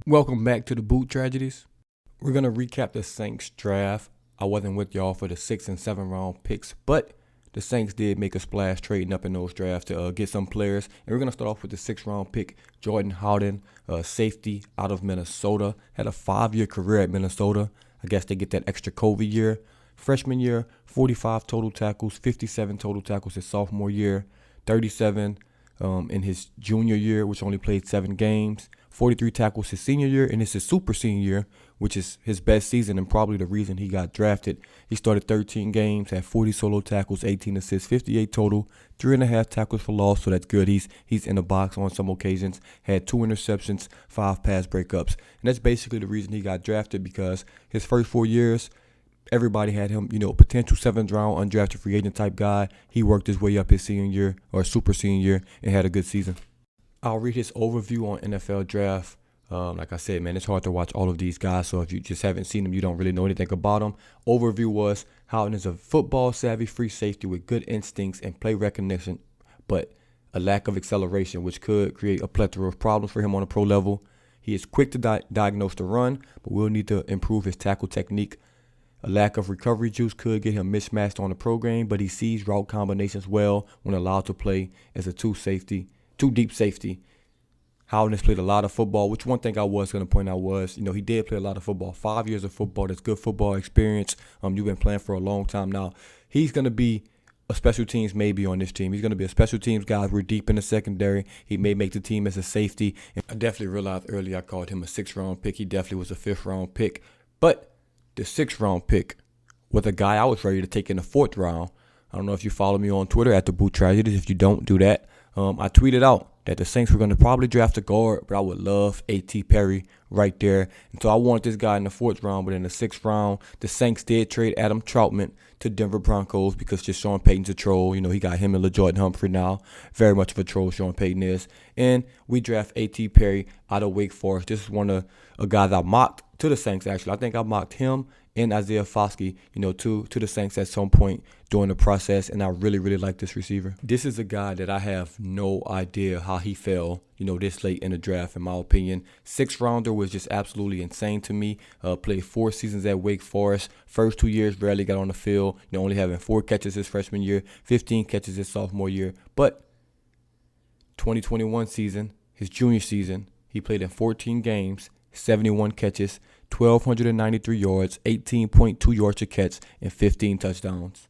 Welcome back to the Boot Tragedies. We're going to recap the Saints draft. I wasn't with y'all for the 6th and 7th round picks, but the Saints did make a splash trading up in those drafts to get some players. And we're going to start off with the 6th round pick, Jordan Howden, safety out of Minnesota. Had a 5-year career at Minnesota. I guess they get that extra COVID year. Freshman year, 45 total tackles, 57 total tackles his sophomore year, 37 in his junior year, which only played 7 games. 43 tackles his senior year, and it's his super senior year, which is his best season and probably the reason he got drafted. He started 13 games, had 40 solo tackles, 18 assists, 58 total, 3.5 tackles for loss, so that's good. He's in the box on some occasions. Had 2 interceptions, 5 pass breakups, and that's basically the reason he got drafted, because his first 4 years, everybody had him, potential 7th round undrafted free agent type guy. He worked his way up his senior year or super senior year and had a good season. I'll read his overview on NFL Draft. Like I said, man, it's hard to watch all of these guys, so if you just haven't seen them, you don't really know anything about them. Overview was, Howden is a football-savvy free safety with good instincts and play recognition, but a lack of acceleration, which could create a plethora of problems for him on a pro level. He is quick to diagnose the run, but will need to improve his tackle technique. A lack of recovery juice could get him mismatched on the pro game, but he sees route combinations well when allowed to play as a two deep safety. Howden has played a lot of football, which one thing I was going to point out was, he did play a lot of football. 5 years of football, that's good football experience. You've been playing for a long time now. He's going to be a special teams maybe on this team. He's going to be a special teams guy. We're deep in the secondary. He may make the team as a safety. And I definitely realized earlier I called him a 6th round pick. He definitely was a 5th round pick. But the 6th round pick was a guy I was ready to take in the 4th round. I don't know if you follow me on Twitter at the Boot Tragedies. If you don't, do that. I tweeted out that the Saints were going to probably draft a guard, but I would love A.T. Perry right there. And so I wanted this guy in the 4th round, but in the 6th round, the Saints did trade Adam Troutman to Denver Broncos because just Sean Payton's a troll. He got him and LaJordan Humphrey now. Very much of a troll, Sean Payton is. And we draft A.T. Perry out of Wake Forest. This is one of a guys I mocked to the Saints, actually. I think I mocked him and Isaiah Foskey, to the Saints at some point during the process, and I really, really like this receiver. This is a guy that I have no idea how he fell, this late in the draft, in my opinion. 6th rounder was just absolutely insane to me. Played 4 seasons at Wake Forest. First 2 years, rarely got on the field, only having 4 catches his freshman year, 15 catches his sophomore year. But 2021 season, his junior season, he played in 14 games, 71 catches, 1,293 yards, 18.2 yards a catch, and 15 touchdowns.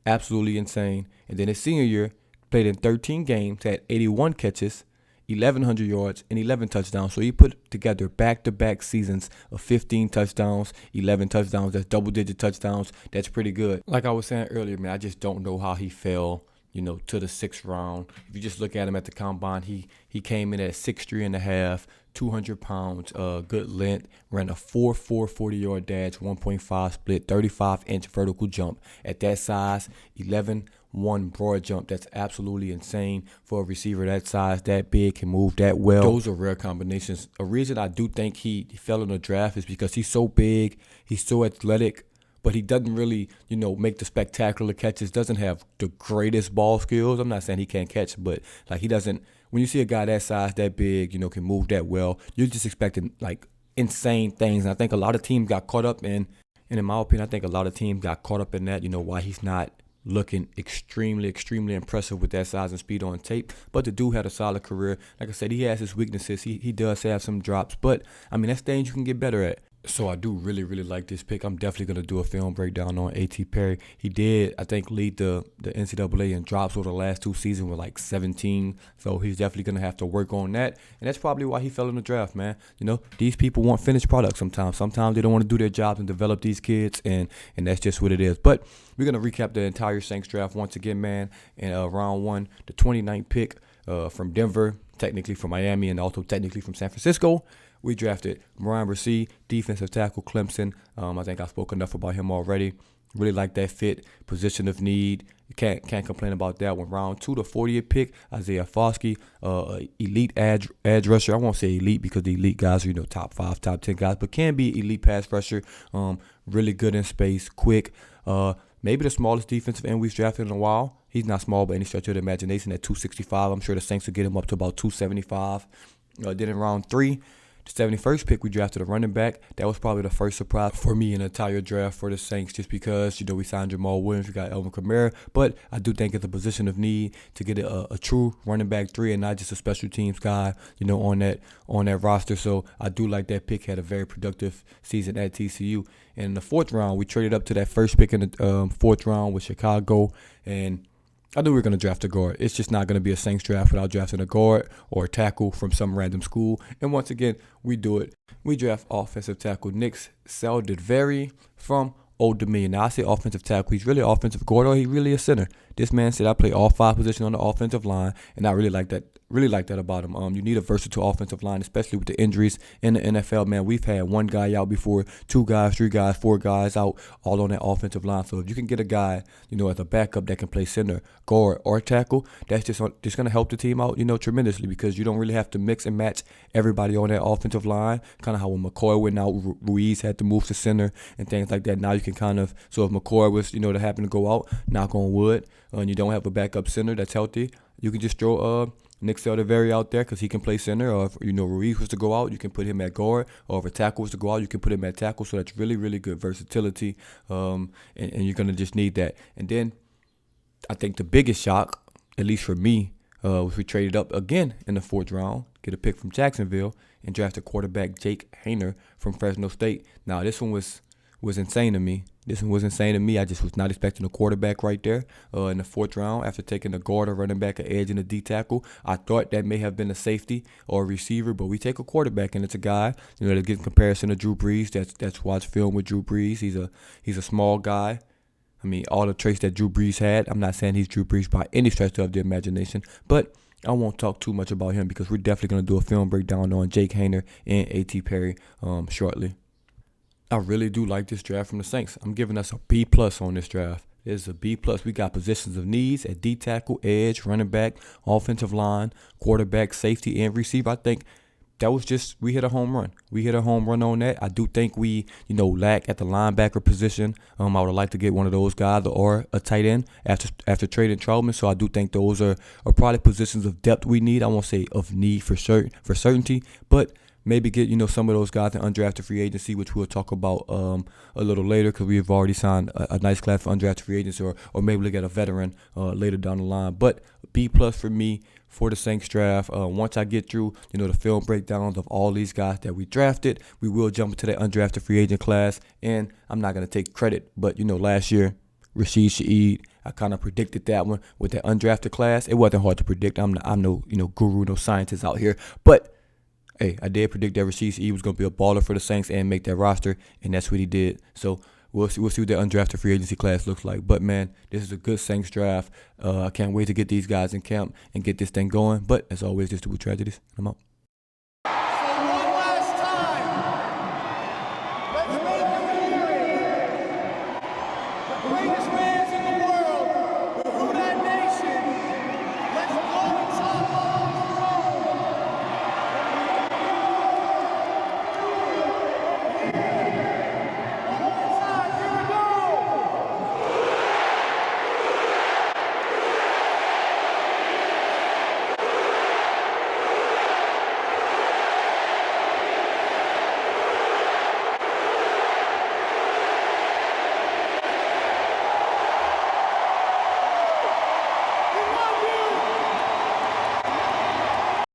Absolutely insane. And then his senior year, played in 13 games, had 81 catches, 1,100 yards, and 11 touchdowns. So he put together back-to-back seasons of 15 touchdowns, 11 touchdowns. That's double-digit touchdowns. That's pretty good. Like I was saying earlier, man, I just don't know how he fell, to the 6th round. If you just look at him at the combine, he came in at 6'3.5", 200 pounds, good length, ran a 4.4 40-yard dash, 1.5 split, 35-inch vertical jump. At that size, 11.1 broad jump. That's absolutely insane for a receiver that size, that big, can move that well. Those are rare combinations. A reason I do think he fell in the draft is because he's so big, he's so athletic, but he doesn't really, make the spectacular catches, doesn't have the greatest ball skills. I'm not saying he can't catch, but he doesn't. When you see a guy that size, that big, can move that well, you're just expecting insane things. And I think a lot of teams got caught up in my opinion, I think a lot of teams got caught up in that, why he's not looking extremely, extremely impressive with that size and speed on tape. But the dude had a solid career. Like I said, he has his weaknesses. He does have some drops, but that's things you can get better at. So I do really, really like this pick. I'm definitely going to do a film breakdown on A.T. Perry. He did, I think, lead the NCAA in drops over the last 2 seasons with 17. So he's definitely going to have to work on that. And that's probably why he fell in the draft, man. These people want finished products sometimes. Sometimes they don't want to do their jobs and develop these kids, and that's just what it is. But we're going to recap the entire Saints draft once again, man. And round 1, the 29th pick from Denver, technically from Miami, and also technically from San Francisco. We drafted Marion Bresee, defensive tackle, Clemson. I think I spoke enough about him already. Really like that fit, position of need. You can't complain about that one. Round 2, the 40th pick, Isaiah Foskey, elite edge rusher. I won't say elite because the elite guys are, top 5, top 10 guys, but can be elite pass rusher. Really good in space, quick. Maybe the smallest defensive end we've drafted in a while. He's not small by any stretch of the imagination at 265. I'm sure the Saints will get him up to about 275. Then in round 3, The 71st pick, we drafted a running back. That was probably the first surprise for me in the entire draft for the Saints, just because, we signed Jamal Williams, we got Elvin Kamara. But I do think it's a position of need to get a true running back 3 and not just a special teams guy, on that roster. So I do like that pick. Had a very productive season at TCU. And in the 4th round, we traded up to that first pick in the 4th round with Chicago. And I knew we were going to draft a guard. It's just not going to be a Saints draft without drafting a guard or a tackle from some random school. And once again, we do it. We draft offensive tackle Nick Saldiveri from Old Dominion. Now, I say offensive tackle. He's really offensive guard, or he really a center. This man said I play all 5 positions on the offensive line, and I really like that. Really like that about him. You need a versatile offensive line, especially with the injuries in the NFL. Man, we've had 1 guy out before, 2 guys, 3 guys, 4 guys out, all on that offensive line. So if you can get a guy, as a backup that can play center, guard, or tackle, that's just going to help the team out, tremendously, because you don't really have to mix and match everybody on that offensive line. Kind of how when McCoy went out, Ruiz had to move to center and things like that. Now you can so if McCoy was, to happen to go out, knock on wood, and you don't have a backup center that's healthy, you can just throw Nick Saldiveri out there because he can play center. Or if Ruiz was to go out, you can put him at guard. Or if a tackle was to go out, you can put him at tackle. So that's really, really good versatility. And you're going to just need that. And then I think the biggest shock, at least for me, was we traded up again in the 4th round, get a pick from Jacksonville, and draft a quarterback, Jake Haener from Fresno State. Now, this one was insane to me. I just was not expecting a quarterback right there in the 4th round after taking a guard, a running back, an edge, and a D tackle. I thought that may have been a safety or a receiver, but we take a quarterback, and it's a guy, that gets comparison to Drew Brees. That's watched film with Drew Brees. He's a small guy. I mean, all the traits that Drew Brees had. I'm not saying he's Drew Brees by any stretch of the imagination, but I won't talk too much about him because we're definitely going to do a film breakdown on Jake Haener and A.T. Perry shortly. I really do like this draft from the Saints. I'm giving us a B+ on this draft. It's a B+. We got positions of needs at D tackle, edge, running back, offensive line, quarterback, safety, and receiver. I think that was we hit a home run. We hit a home run on that. I do think we, lack at the linebacker position. I would have liked to get one of those guys or a tight end after trading Troutman. So I do think those are probably positions of depth we need. I won't say of need for certainty, but maybe get, some of those guys in undrafted free agency, which we'll talk about a little later because we've already signed a nice class for undrafted free agents, or maybe look at a veteran later down the line. But B+ for me for the Saints draft. Once I get through, the film breakdowns of all these guys that we drafted, we will jump into that undrafted free agent class. And I'm not going to take credit, but, last year, Rashid Shaheed, I kind of predicted that one with that undrafted class. It wasn't hard to predict. I'm no guru, no scientist out here. But hey, I did predict that Rashid Shaheed was going to be a baller for the Saints and make that roster, and that's what he did. So we'll see what that undrafted free agency class looks like. But, man, this is a good Saints draft. I can't wait to get these guys in camp and get this thing going. But, as always, this is Tragedies. I'm out.